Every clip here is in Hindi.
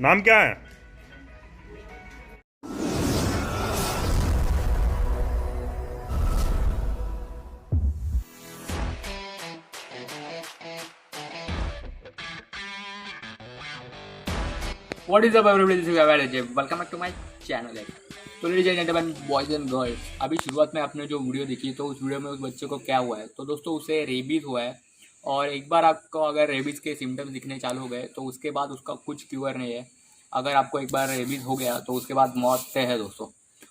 नाम क्या है? What is up everybody, this is Ajay. Welcome back to my channel. तो ladies and gentleman, boys and girls, अभी शुरुआत में आपने जो वीडियो देखी तो उस वीडियो में उस बच्चे को क्या हुआ है? तो दोस्तों उसे रेबीज़ हुआ है। और एक बार आपको अगर रेबीज़ के सिम्टम्स दिखने चालू हो गए तो उसके बाद उसका कुछ क्यूर नहीं है। अगर आपको एक बार रेबीज़ हो गया तो उसके बाद मौत से है दोस्तों।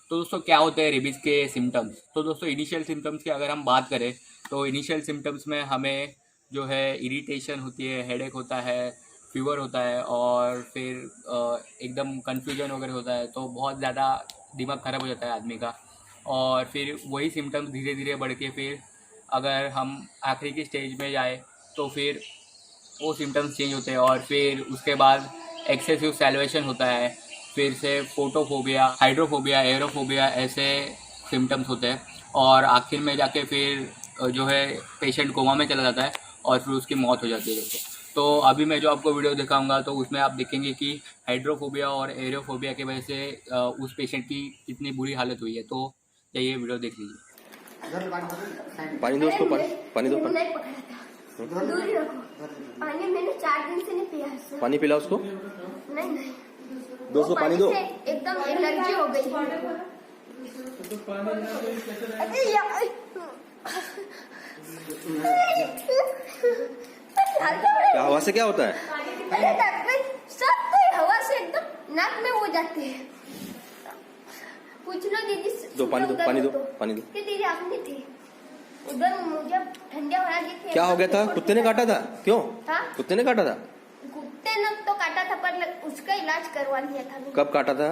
तो दोस्तों क्या होते हैं रेबीज़ के सिम्टम्स? तो दोस्तों इनिशियल सिम्टम्स की अगर हम बात करें तो इनिशियल सिम्टम्स में हमें जो है इरिटेशन होती है, हेडेक होता है, फीवर होता है और फिर एकदम कन्फ्यूजन वगैरह होता है। तो बहुत ज़्यादा दिमाग ख़राब हो जाता है आदमी का। और फिर वही सिम्टम्स धीरे धीरे बढ़ के फिर अगर हम आखिरी की स्टेज में जाए तो फिर वो सिम्टम्स चेंज होते हैं। और फिर उसके बाद एक्सेसिव सैल्वेशन होता है, फिर से फोटोफोबिया, हाइड्रोफोबिया, एरोफोबिया, ऐसे सिम्टम्स होते हैं। और आखिर में जाके फिर जो है पेशेंट कोमा में चला जाता है और फिर उसकी मौत हो जाती है दोस्तों। तो अभी मैं जो आपको वीडियो दिखाऊंगा तो उसमें आप देखेंगे कि हाइड्रोफोबिया और एरोफोबिया की वजह से उस पेशेंट की कितनी बुरी हालत हुई है। तो ये वीडियो देख लीजिए। पानी दो उसको, पानी दो, नहीं पकड़ा था, दूर ही रखो। पानी मैंने 4 दिन से नहीं पिया है। पानी पिला उसको, नहीं नहीं, दो उसको पानी दो। एकदम एलर्जी हो गई। अरे यार, क्या हवा से क्या होता है? अरे डॉक्टर, सब तो हवा से एकदम नाक में हो जाते हैं। पूछ लो दीदी से। दो पानी दो, पानी दो, पानी दो। कि दीदी आप नहीं थी उधर, मुझे ठंडे हो रहा थी। क्या हो गया था? कुत्ते ने काटा था? क्यों? हाँ? कुत्ते ने काटा था? कुत्ते ने तो काटा था पर उसका इलाज करवा लिया था मैंने। कब काटा था?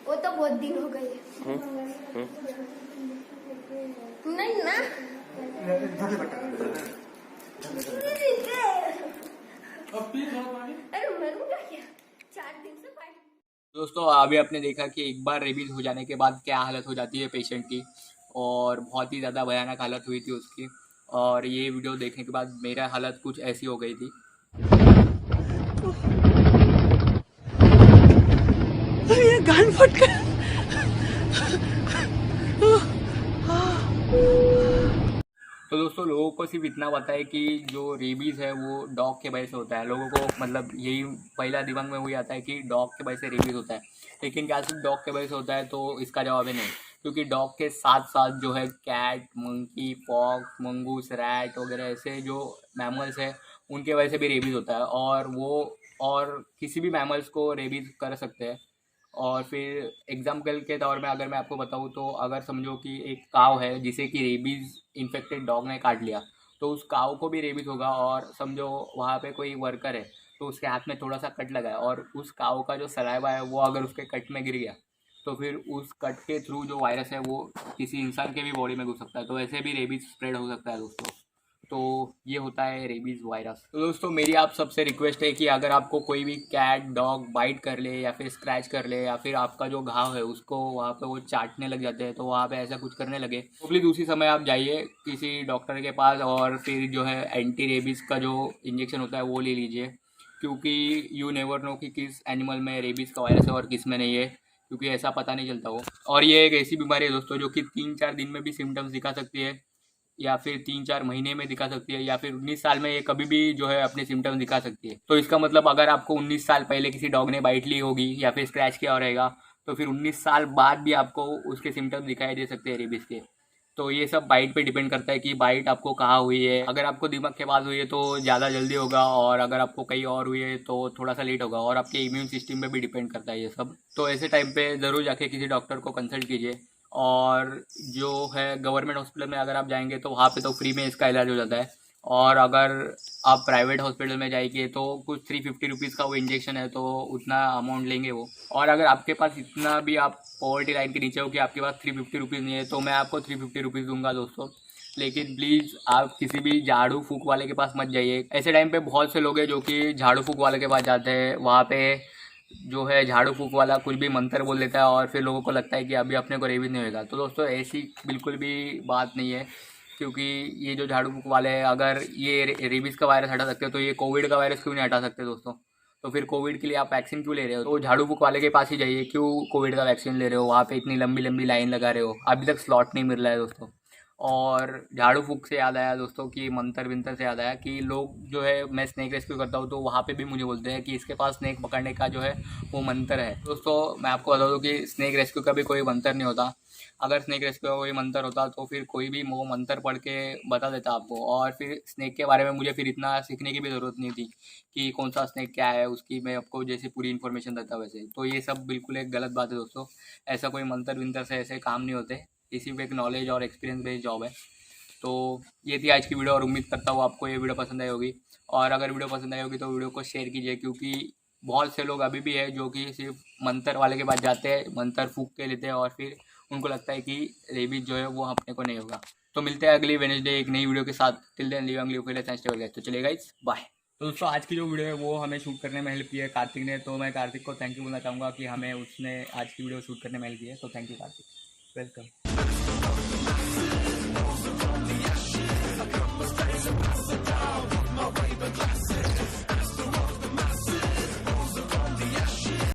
वो तो बहुत दिन हो गए। नहीं ना, अरे मरूंगा क्या? 4 दिन से पानी। दोस्तों अभी आपने देखा कि एक बार रेबीज हो जाने के बाद क्या हालत हो जाती है पेशेंट की, और बहुत ही ज़्यादा भयानक हालत हुई थी उसकी। और ये वीडियो देखने के बाद मेरा हालत कुछ ऐसी हो गई थी। ये गान फट गया। तो दोस्तों लोगों को सिर्फ इतना पता है कि जो रेबीज़ है वो डॉग के वजह से होता है। लोगों को मतलब यही पहला दिमाग में वही आता है कि डॉग के वजह से रेबीज़ होता है। लेकिन क्या सिर्फ डॉग के वजह से होता है? तो इसका जवाब है नहीं। क्योंकि डॉग के साथ साथ जो है cat, monkey, pox, mongoose, rat वगैरह ऐसे जो मैमल्स हैं उनके वजह से भी रेबीज़ होता है। और किसी भी मैमल्स को रेबीज़ कर सकते हैं। और फिर एग्जाम्पल के तौर में अगर मैं आपको बताऊँ तो अगर समझो कि एक काव है जिसे कि रेबीज़ इन्फेक्टेड डॉग ने काट लिया, तो उस काव को भी रेबीज़ होगा। और समझो वहाँ पे कोई वर्कर है तो उसके हाथ में थोड़ा सा कट लगा है और उस काव का जो सलाइवा है वो अगर उसके कट में गिर गया तो फिर उस कट के थ्रू जो वायरस है वो किसी इंसान के भी बॉडी में घुस सकता है। तो ऐसे भी रेबीज़ स्प्रेड हो सकता है दोस्तों। तो ये होता है रेबीज़ वायरस। तो दोस्तों मेरी आप सबसे रिक्वेस्ट है कि अगर आपको कोई भी कैट, डॉग बाइट कर ले या फिर स्क्रैच कर ले या फिर आपका जो घाव है उसको वहाँ पे वो चाटने लग जाते हैं, तो वहाँ पे ऐसा कुछ करने लगे तो प्लीज़ उसी समय आप जाइए किसी डॉक्टर के पास और फिर जो है एंटी रेबीज़ का जो इंजेक्शन होता है वो ले लीजिए। क्योंकि यू नेवर नो कि किस एनिमल में रेबीज़ का वायरस है और किस में नहीं है, क्योंकि ऐसा पता नहीं चलता वो। और ये एक ऐसी बीमारी है दोस्तों जो कि 3-4 दिन में भी सिम्टम्स दिखा सकती है, या फिर 3-4 महीने में दिखा सकती है, या फिर 19 साल में ये कभी भी जो है अपने सिम्टम्स दिखा सकती है। तो इसका मतलब अगर आपको 19 साल पहले किसी डॉग ने बाइट ली होगी या फिर स्क्रैच किया रहेगा तो फिर 19 साल बाद भी आपको उसके सिम्टम्स दिखाई दे सकते हैं रेबीज़ के। तो ये सब बाइट पे डिपेंड करता है कि बाइट आपको कहाँ हुई है। अगर आपको दिमाग के पास हुई है तो ज़्यादा जल्दी होगा, और अगर आपको कहीं और हुई है तो थोड़ा सा लेट होगा। और आपके इम्यून सिस्टम पे भी डिपेंड करता है ये सब। तो ऐसे टाइम पे ज़रूर जाके किसी डॉक्टर को कंसल्ट कीजिए। और जो है गवर्नमेंट हॉस्पिटल में अगर आप जाएंगे तो वहाँ पे तो फ्री में इसका इलाज हो जाता है। और अगर आप प्राइवेट हॉस्पिटल में जाएंगे तो कुछ 350 रुपीज़ का वो इंजेक्शन है, तो उतना अमाउंट लेंगे वो। और अगर आपके पास इतना भी आप पॉवर्टी लाइन के नीचे हो कि आपके पास 350 रुपीज़ नहीं है तो मैं आपको 350 रुपीज़ दूंगा दोस्तों। लेकिन प्लीज़ आप किसी भी झाड़ू फूक वाले के पास मत जाइए। ऐसे टाइम पे बहुत से लोग हैं जो कि झाड़ू फूक वाले के पास जाते हैं, वहाँ पे जो है झाड़ू फूक वाला कुछ भी मंत्र बोल देता है और फिर लोगों को लगता है कि अभी अपने को रेबीज़ नहीं होगा। तो दोस्तों ऐसी बिल्कुल भी बात नहीं है। क्योंकि ये जो झाड़ू फूक वाले हैं अगर ये रेबीज़ का वायरस हटा सकते हैं तो ये कोविड का वायरस क्यों नहीं हटा सकते दोस्तों। तो फिर कोविड के लिए आप वैक्सीन क्यों ले रहे हो? तो झाड़ू फूक वाले के पास ही जाइए, क्यों कोविड का वैक्सीन ले रहे हो? वहाँ पे इतनी लंबी लंबी लाइन लगा रहे हो, अभी तक स्लॉट नहीं मिल रहा है दोस्तों। और झाड़ू फूक से याद आया दोस्तों कि मंतर विंतर से याद आया कि लोग जो है, मैं स्नेक रेस्क्यू करता हूँ तो वहाँ पे भी मुझे बोलते हैं कि इसके पास स्नेक पकड़ने का जो है वो मंतर है। दोस्तों मैं आपको बता दूँ कि स्नेक रेस्क्यू का भी कोई मंतर नहीं होता। अगर स्नेक रेस्क्यू का कोई मंतर होता तो फिर कोई भी वो मंतर पढ़ के बता देता आपको, और फिर स्नेक के बारे में मुझे फिर इतना सीखने की भी ज़रूरत नहीं थी कि कौन सा स्नेक क्या है, उसकी मैं आपको जैसे पूरी इन्फॉर्मेशन देता वैसे। तो ये सब बिल्कुल एक गलत बात है दोस्तों, ऐसा कोई मंतर विंतर से ऐसे काम नहीं होते, इसी पे एक नॉलेज और एक्सपीरियंस बेस्ड जॉब है। तो ये थी आज की वीडियो, और उम्मीद करता हूँ आपको ये वीडियो पसंद आई होगी। और अगर वीडियो पसंद आई होगी तो वीडियो को शेयर कीजिए, क्योंकि बहुत से लोग अभी भी है जो कि सिर्फ मंतर वाले के पास जाते हैं, मंतर फूक के लेते हैं, और फिर उनको लगता है कि रेबीज जो है वो अपने को नहीं होगा। तो मिलते हैं अगली वेडनेसडे एक नई वीडियो के साथ। टिल देन लिव एंड तो चलिए गाइस, बाय। तो दोस्तों आज की जो वीडियो है वो हमें शूट करने में हेल्प की है कार्तिक ने, तो मैं कार्तिक को थैंक यू बोलना चाहूँगा कि हमें उसने आज की वीडियो शूट करने में हेल्प की है। तो थैंक यू कार्तिक, वेलकम।